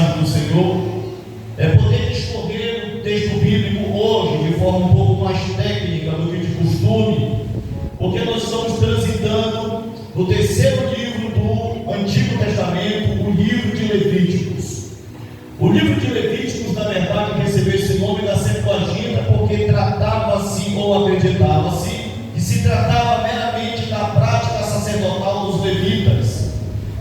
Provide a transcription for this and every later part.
mensagem do Senhor, poder discorrer o texto bíblico hoje de forma um pouco mais técnica do que de costume, porque nós estamos transitando no terceiro livro do Antigo Testamento, o livro de Levíticos. O livro de Levíticos, na verdade, recebeu esse nome da Septuaginta porque tratava-se ou acreditava-se que se tratava meramente da prática sacerdotal dos levitas.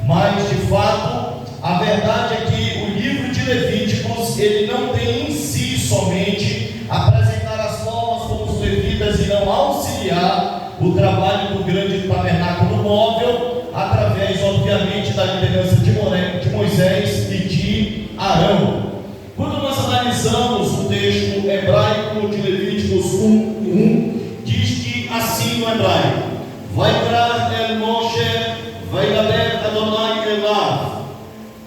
Mas, de fato, a verdade é que o livro de Levíticos, ele não tem em si somente apresentar as formas como os levitas irão auxiliar o trabalho do grande tabernáculo móvel, através, obviamente, da liderança de Moisés e de Arão. Quando nós analisamos o texto hebraico de Levíticos 1:1, diz que assim no hebraico: Vaikra el Moshe, Vaidaber Adonai Elav,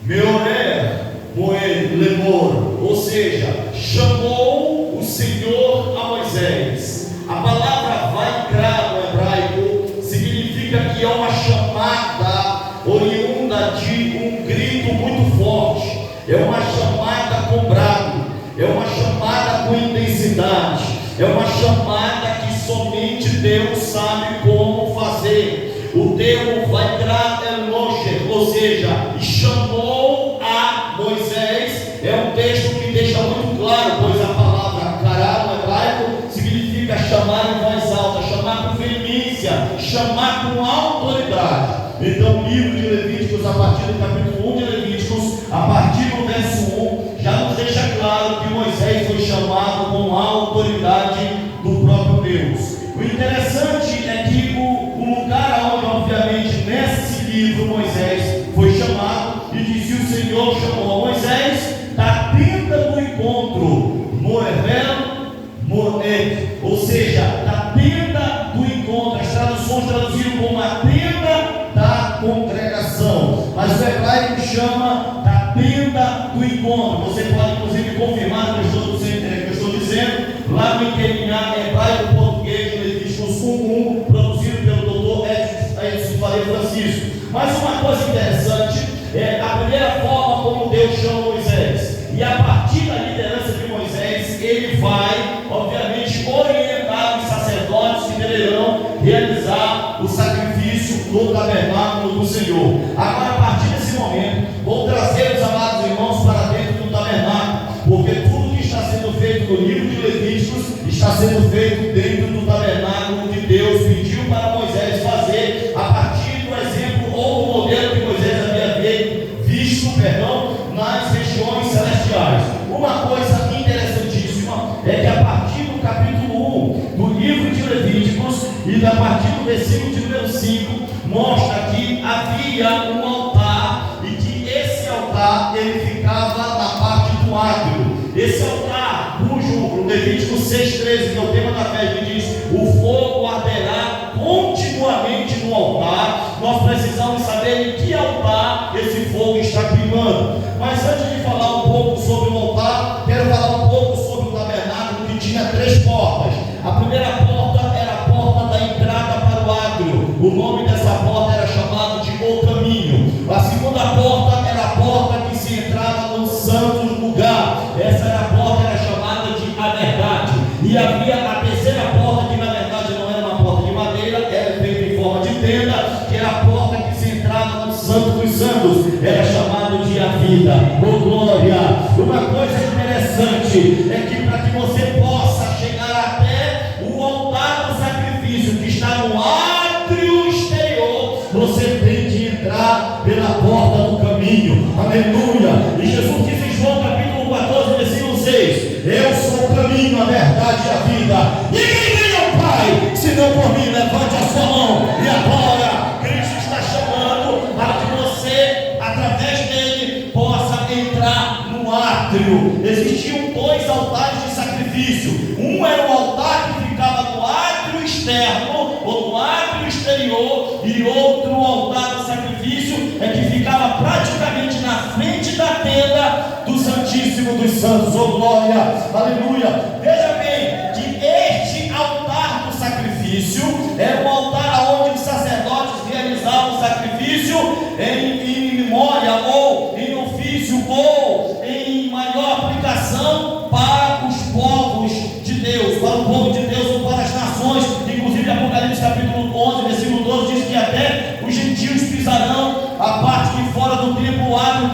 Meorer Moed Lemor, ou seja, chamou o Senhor a Moisés. A palavra Vaikra no hebraico significa que é uma chamada oriunda de um grito muito forte, é uma chamada com brado, é uma chamada com intensidade, é uma chamada que somente Deus sabe como fazer. O termo Vaikra el Moshe, ou seja, chamou a Moisés, é um texto que deixa muito claro, pois a palavra kará no hebraico significa chamar em voz alta, chamar com veemência, chamar com autoridade. Então o livro de Levíticos, a partir do capítulo 1 de Levíticos, a partir do verso 1, já nos deixa claro que Moisés foi chamado com a autoridade do próprio Deus. O interessante é que o lugar onde, obviamente, nesse livro Moisés foi chamado, e dizia: o Senhor chamou a Moisés da tenda do encontro, Moevel Moed, ou seja, da tenda do encontro. As traduções traduziram como a tenda da congregação, mas o hebraico chama da tenda do encontro. Você pode inclusive confirmar o que eu estou dizendo lá no Inquirinar hebraico português, Levíticos 1:1, produzido pelo Dr. Edson Faria Francisco. Mas uma coisa interessante é a primeira forma como Deus chama Moisés, e a partir da liderança de Moisés, ele vai, obviamente, orientar os sacerdotes que deverão realizar o sacrifício no tabernáculo do Senhor. Agora, a partir desse momento, vou trazer os amados irmãos para dentro do tabernáculo, porque tudo que está sendo feito no livro de Levíticos está sendo feito dentro do tabernáculo que Deus pediu para Moisés fazer, a partir do exemplo ou do modelo que Moisés havia visto, nas regiões celestiais. Uma coisa interessantíssima é que a partir do capítulo 1 do livro de Levíticos e a partir do versículo de número 5, mostra que havia um altar e que esse altar ele ficava na parte do átrio. Esse altar, cujo Levítico 6,13, que é o tema da festa, ele diz: o fogo arderá continuamente no altar. Nós precisamos saber em que altar esse fogo está queimando. Mas antes de falar um pouco sobre o altar, quero falar um pouco sobre o tabernáculo, que tinha 3 portas. A primeira porta era a porta da entrada para o átrio. O nome dessa porta era chamado de O Caminho. A segunda porta era a porta que se entrava no santo lugar. Essa era a porta, era chamada de A Verdade. E havia a terceira porta, que na verdade não era uma porta de madeira, era feita em forma de tenda, que era a porta que se entrava no Santo dos Santos, era chamado de A Vida. Oh glória! Uma coisa interessante é que para que você possa chegar até o altar do sacrifício, que está no átrio exterior, você tem que entrar pela porta do caminho. Aleluia! E Jesus disse em João capítulo 14, versículo 6: eu sou o caminho, a verdade e a vida. Ninguém vem ao Pai senão por mim. Levante a sua mão e agora Cristo está chamando para que você, através dele, possa entrar no átrio. Existiam 2 altares de sacrifício. Um era o altar que ficava no átrio externo ou no átrio exterior, e outro altar do sacrifício é que ficava praticamente na frente da tenda do Santíssimo dos Santos. Oh glória, aleluia. Veja bem que este altar do sacrifício era um altar onde os sacerdotes realizavam o sacrifício em memória ou em ofício ou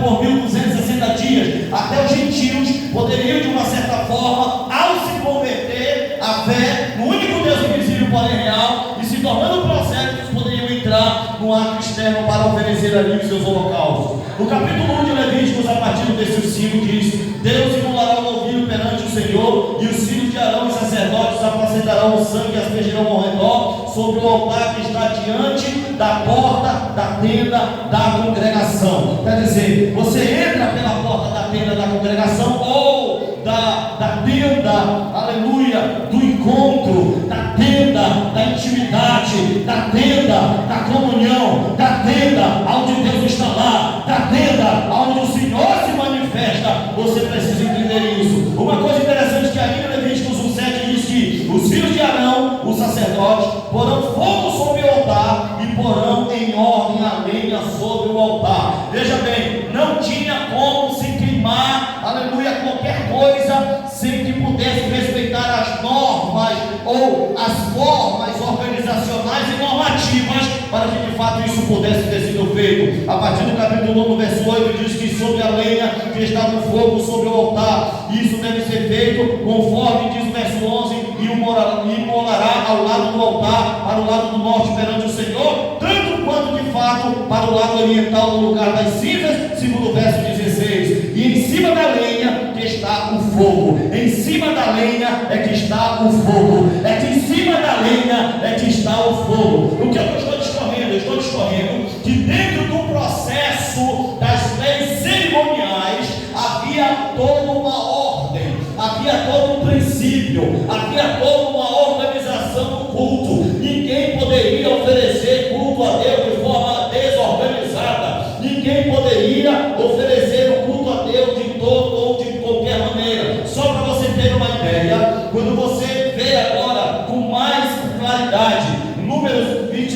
por 1260 dias. Até os gentios poderiam, de uma certa forma, ao se converter à fé no único Deus invisível, porém real, e se tornando processos, poderiam entrar no ato externo para oferecer ali os seus holocaustos. No capítulo 1 de Levíticos, a partir do versículo 5, diz: Deus imolará o novilho perante o Senhor, e os filhos de Arão e sacerdotes apacentarão o sangue e aspergirão ao redor sobre o altar que está diante da porta da tenda da congregação. Quer dizer, você entra pela porta da tenda da congregação ou da tenda, aleluia, do encontro, da tenda da intimidade, da tenda da comunhão, da tenda onde Deus está lá, da tenda onde o Senhor se manifesta. Você precisa entender isso. Uma coisa interessante que ainda Levíticos 1:7 diz que os filhos de Arão, os sacerdotes, porão fogo sobre o altar e porão em ordem a lenha sobre o altar. Veja bem, não tinha como se queimar, aleluia, qualquer coisa sem que pudesse respeitar as normas ou as formas organizacionais e normativas para que de fato isso pudesse ter sido feito. A partir do capítulo 1, verso 8, diz que sobre a lenha que está no fogo sobre o altar, isso deve ser feito conforme diz o verso 11, e imolará ao lado do altar, para o lado do norte perante o Senhor, tanto quanto de fato para o lado oriental no lugar das cinzas, segundo o verso 16. E em cima da lenha que está o fogo, em cima da lenha é que está o fogo, é que em cima da lenha é que está o fogo. O que eu estou discorrendo? Eu estou discorrendo que dentro do processo das leis cerimoniais havia toda uma ordem, havia todo um princípio, havia toda uma organização do culto. Ninguém poderia oferecer culto a Deus de forma desorganizada, ninguém poderia oferecer o culto a Deus de todo ou de qualquer maneira. Só para você ter uma ideia, quando você vê agora com mais claridade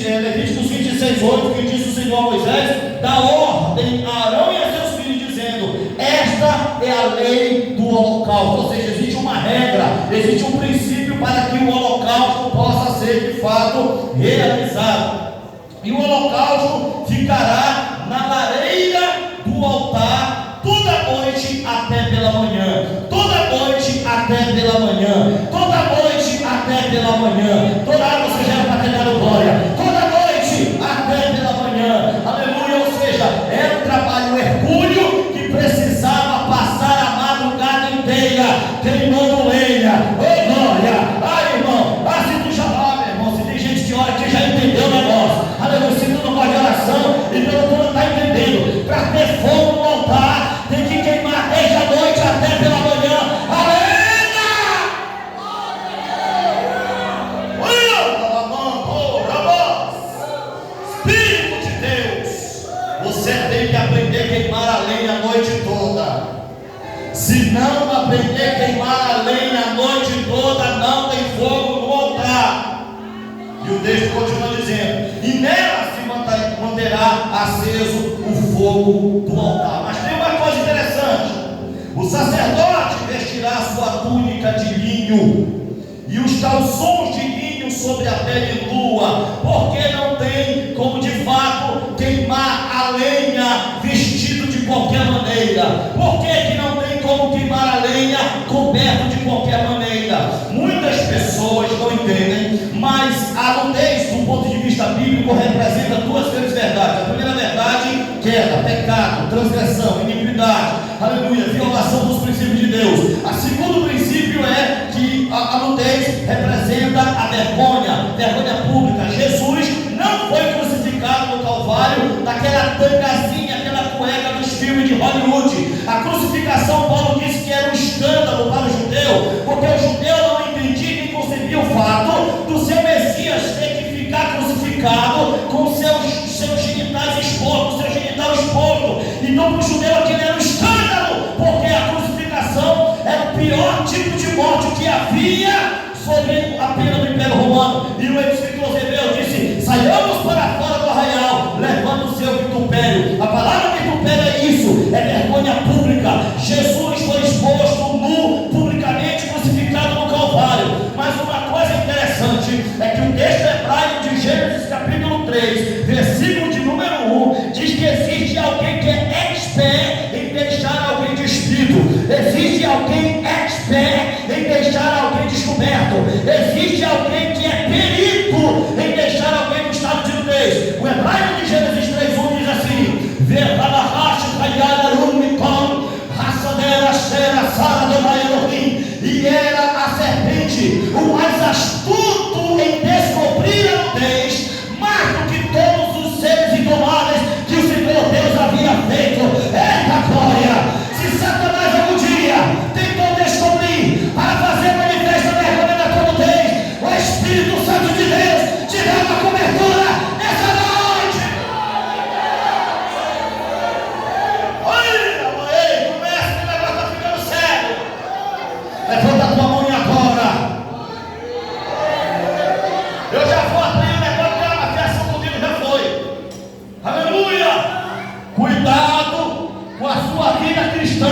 Levíticos 26:8, que diz o Senhor a Moisés: dá ordem a Arão e a seus filhos, dizendo: esta é a lei do holocausto. Ou seja, existe uma regra, existe um princípio para que o holocausto possa ser de fato realizado. E o holocausto ficará na lareira do altar toda noite até pela manhã, toda noite até pela manhã, toda noite até pela manhã. Toda hora você gera para ter dado glória, toda noite até pela manhã, aleluia. Ou seja, era um trabalho hercúleo que precisava passar a madrugada inteira queimando lenha. Ô glória! Ai, irmão, se tu já vai, meu irmão, se tem gente que ora que já entendeu o negócio, aleluia. Se tu não gosta de oração, então tu não está entendendo. Para ter fogo no altar, tem que queimar desde a noite até pela manhã. Aleluia! Espírito de Deus, você tem que aprender a queimar a lenha a noite toda. Se não aprender a queimar a lenha a noite toda, não tem fogo no altar. E o texto continua dizendo: e nela se manterá aceso o fogo do altar. Mas tem uma coisa interessante: o sacerdote vestirá a sua túnica de linho e os calções de linho sobre a pele nua, porque não tem como de fato queimar a lenha vestido de qualquer maneira. Por que não tem como queimar a lenha coberto de qualquer maneira? Muitas pessoas não entendem, mas a nudez do ponto de vista bíblico representa duas grandes verdades. A primeira verdade: queda, pecado, transgressão, iniquidade, aleluia, violação dos princípios de Deus. A segundo princípio é que a nudez representa a vergonha pública. Jesus não foi crucificado no Calvário daquela tangazinha, aquela cueca dos filmes de Hollywood. A crucificação, Paulo disse que era um escândalo para o judeu, porque o judeu não entendia nem concebia o fato do seu Messias ter que ficar crucificado com seus genitais expostos, seu genital exposto. Então para o judeu aquilo era um escândalo, porque a crucificação era o pior tipo de morte que havia sobre a pena do Império Romano. E o escritor hebreu disse: saiamos para fora do arraial, levando o seu vitupério. A palavra vitupério é isso, é vergonha pública. Jesus foi exposto nu, publicamente crucificado no Calvário. Mas uma coisa interessante é que o texto hebraico de Gênesis capítulo 3, versículo de número 1, diz que existe alguém que é expert em deixar alguém despido, existe alguém expert em deixar alguém descoberto, existe alguém que é perito em deixar alguém no estado de nudez. O hebraico de Gênesis 3:1 diz assim: e era a serpente o mais astuto em descobrir a nudez, mais do que todos os seres indomáveis que o Senhor Deus havia feito. Eita glória! Se Satanás algum dia tentou descobrir para fazer manifesta a vergonha da tua nudez, o Espírito Santo de Deus te dá uma cobertura nessa noite. Olha, começa que o negócio está ficando sério. Levanta a tua mão e agora. Eu já vou aprender o negócio, a criação comigo já foi. Aleluia! Cuidado com a sua vida cristã,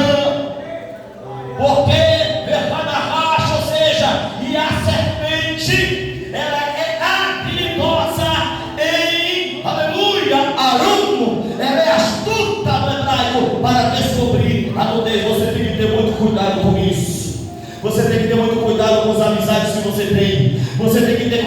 porque vergonha racha, ou seja, e a serpente, ela é habilidosa em, aleluia, arumo, ela é astuta no hebraico para descobrir a nudez. Você tem que ter muito cuidado com isso. Você tem que ter muito cuidado com as amizades que você tem. Você tem que ter